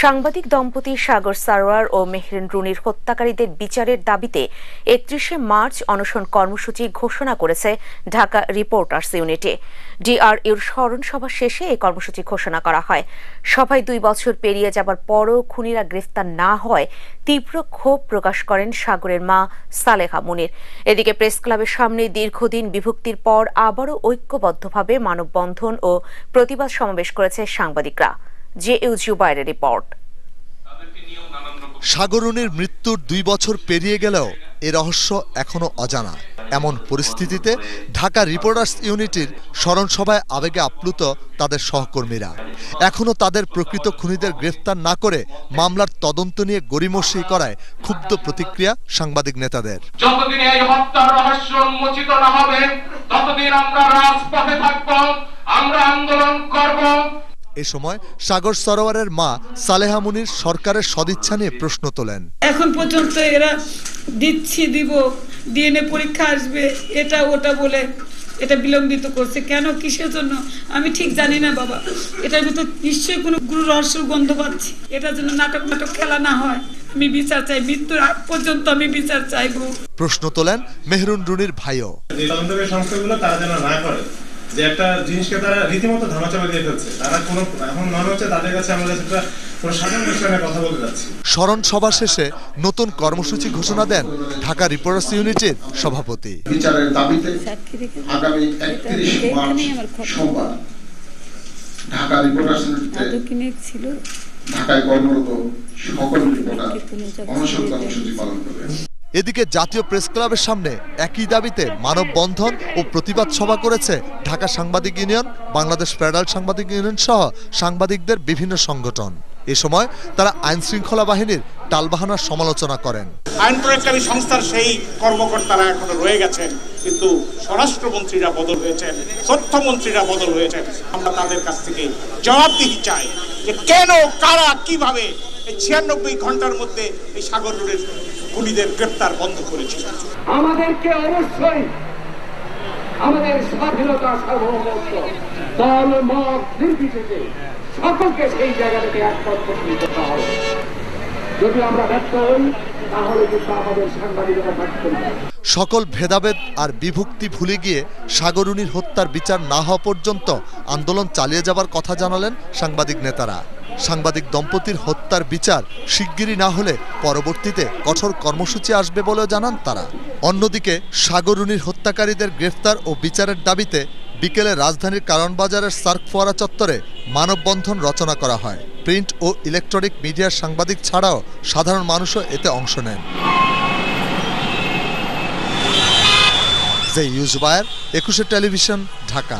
সাংবাদিক দম্পতি সাগর সারোয়ার ও মেহরিন রুনির হত্যাকারীদের বিচারের দাবিতে ৩১শে মার্চ অনশন কর্মসূচি ঘোষণা করেছে ঢাকা রিপোর্টার্স ইউনিটি। ডিআরইউর স্মরণ সভা শেষে এই কর্মসূচি ঘোষণা করা হয়। সভায় ২ বছর পেরিয়ে যাবার পরও খুনিরা গ্রেফতার না হয় তীব্র ক্ষোভ প্রকাশ করেন সাগরের মা সালেহা মুনির। এদিকে প্রেস ক্লাবের সামনে দীর্ঘদিন বিভক্তির পর আবারও ঐক্যবদ্ধভাবে মানববন্ধন ও প্রতিবাদ সমাবেশ করেছে সাংবাদিকরা। JU জুবাইরের report. সাগরুনির মৃত্যুর ২ বছর পেরিয়ে গেলেও এ রহস্য এখনো অজানা। এমন পরিস্থিতিতে ঢাকা রিপোর্টার্স ইউনিটির স্মরণ সভায় আবেগে আপ্লুত তাদের সহকর্মীরা। এখনো তাদের প্রকৃত খুনিদের গ্রেফতার না করে মামলার তদন্ত নিয়ে গড়িমসি করায় ক্ষুব্ধ প্রতিক্রিয়া সাংবাদিক নেতাদের। যতদিন এই হত্যার রহস্য উন্মোচিত না হবে ততদিন আমরা রাজপথে থাকব, আমরা আন্দোলন করব। এ সময় সাগর সরোয়ারের মা সালেহা মুনির সরকারের সদিচ্ছা নিয়ে প্রশ্ন তোলেন। এখন পর্যন্ত এরা দিব ডিএনএ পরীক্ষা আসবে এটা ওটা বলে এটা বিলম্বিত করছে কেন, কিসের জন্য আমি ঠিক জানি না বাবা। এটার ভিতর নিশ্চয়ই কোনো গুরু রহস্যের গন্ধ পাচ্ছি। এটার জন্য নাটক খেলা না হয়। আমি বিচার চাই, মৃত্যুর আগ পর্যন্ত আমি বিচার চাইবো। প্রশ্ন তোলেন মেহরুন রুনির ভাইও। তদন্তকারী সংস্থাগুলো তারা যেন না করে যে একটা জিনিসকে তারা রীতিমতো ধামাচাপা দিয়ে ফেলছে। তারা কোনো এখন মনে হচ্ছে তাদের কাছে আমরা একটা সাধারণ বিষয়ে কথা বলতে যাচ্ছি। স্মরণ সভা শেষে নতুন কর্মসূচি ঘোষণা দেন ঢাকা রিপোর্টার্স ইউনিটির সভাপতি। বিচারের দাবিতে আগামী ৩১ মার্চ সোমবার ঢাকা রিপোর্টার্স ইউনিটিতে ঢাকায় কর্মরত সকল রিপোর্টার অনশন কর্মসূচি পালন করবেন। এদিকে জাতীয় প্রেস ক্লাবের সামনে একই দাবিতে মানববন্ধন ও প্রতিবাদ সভা করেছে ঢাকা সাংবাদিক ইউনিয়ন, বাংলাদেশ ফেডারেল সাংবাদিক ইউনিয়ন সহ সাংবাদিকদের বিভিন্ন সংগঠন। এ সময় তারা আইন শৃঙ্খলা বাহিনীর টালবাহানার সমালোচনা করেন। আইন প্রয়োগকারী সংস্থার সেই কর্মকর্তারা এখনো রয়ে গেছেন, কিন্তু স্বরাষ্ট্রমন্ত্রীরা বদল হয়েছেন, তথ্যমন্ত্রীরা বদল হয়েছেন। আমরা তাদের কাছ থেকে জবাবদিহি চাই যে কেন, কারা, কিভাবে এই ৯৬ ঘন্টার মধ্যে এই সাগরের খুনিদের গ্রেপ্তার বন্ধ করেছে। আমাদেরকে অবশ্যই আমাদের স্বাধীনতা, সার্বভৌমত্ব, দল মত নির্বিশেষে সকলকে সেই জায়গা থেকে একমত করতে হবে। যদি আমরা ব্যর্থ হই তাহলে কিন্তু আমাদের সাংবাদিকতা থাকতে হবে। সকল ভেদাভেদ আর বিভক্তি ভুলে গিয়ে সাগরুনির হত্যার বিচার না হওয়া পর্যন্ত আন্দোলন চালিয়ে যাবার কথা জানালেন সাংবাদিক নেতারা। সাংবাদিক দম্পতির হত্যার বিচার শিগগিরই না হলে পরবর্তীতে কঠোর কর্মসূচি আসবে বলেও জানান তারা। অন্যদিকে সাগরুনির হত্যাকারীদের গ্রেফতার ও বিচারের দাবিতে বিকেলে রাজধানীর কারওয়ানবাজারের সার্ক ফোয়ারা চত্বরে মানববন্ধন রচনা করা হয়। প্রিন্ট ও ইলেকট্রনিক মিডিয়ার সাংবাদিক ছাড়াও সাধারণ মানুষও এতে অংশ নেন। জেইউ জুবায়ের, ২১শে টেলিভিশন, ঢাকা।